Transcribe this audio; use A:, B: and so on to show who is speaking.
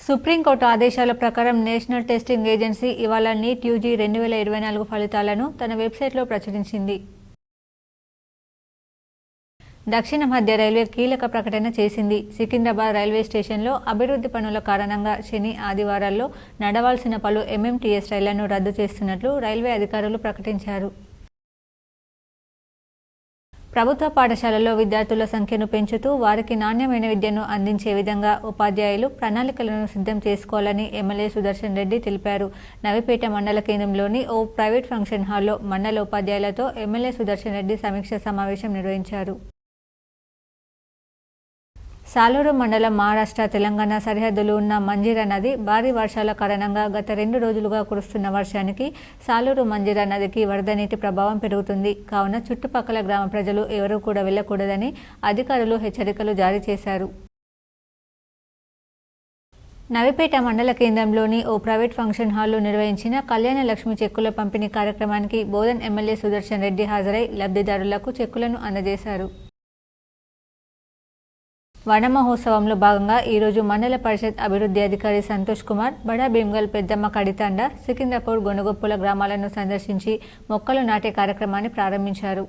A: Supreme court ఆదేశాల ప్రకారం national testing agency ఇవాళ నీట్ యూజీ 2024 ఫలితాలను తన వెబ్సైట్లో ప్రచురించింది. దక్షిణ మధ్య రైల్వే కీలక ప్రకటన చేసింది. సికింద్రాబాద్ రైల్వే స్టేషన్లో అభివృద్ధి పనుల కారణంగా శని, ఆదివారాల్లో నడవాల్సిన పలు ఎంఎంటీఎస్ రైళ్లను రద్దు చేస్తున్నట్లు రైల్వే అధికారులు ప్రకటించారు. ప్రభుత్వ పాఠశాలల్లో విద్యార్థుల సంఖ్యను పెంచుతూ వారికి నాణ్యమైన విద్యను అందించే విధంగా ఉపాధ్యాయులు ప్రణాళికలను సిద్ధం చేసుకోవాలని ఎమ్మెల్యే సుదర్శన్ రెడ్డి తెలిపారు. నవిపేట మండల కేంద్రంలోని ఓ ప్రైవేట్ ఫంక్షన్ హాల్లో మండల ఉపాధ్యాయులతో ఎమ్మెల్యే సుదర్శన్ రెడ్డి సమీక్ష సమావేశం నిర్వహించారు. సాలూరు మండలం మహారాష్ట్ర, తెలంగాణ సరిహద్దులు ఉన్న మంజీరా నది భారీ వర్షాల కారణంగా గత 2 రోజులుగా కురుస్తున్న వర్షానికి సాలూరు మంజీరా నదికి వరద నీటి ప్రభావం పెరుగుతుంది. కావున చుట్టుపక్కల గ్రామ ప్రజలు ఎవరూ కూడా వెళ్లకూడదని అధికారులు హెచ్చరికలు జారీ చేశారు. నవిపేట మండల కేంద్రంలోని ఓ ప్రైవేట్ ఫంక్షన్ హాల్లో నిర్వహించిన కళ్యాణ లక్ష్మి చెక్కుల పంపిణీ కార్యక్రమానికి బోధన్ ఎమ్మెల్యే సుదర్శన్ రెడ్డి హాజరై లబ్ధిదారులకు చెక్కులను అందజేశారు. వన మహోత్సవంలో భాగంగా ఈరోజు మండల పరిషత్ అభివృద్ధి అధికారి సంతోష్ కుమార్ బడా భీమ్గల్, పెద్దమ్మ కడితాండ, సికింద్రాపూర్, గొనగొప్పుల గ్రామాలను సందర్శించి మొక్కలు నాటే కార్యక్రమాన్ని ప్రారంభించారు.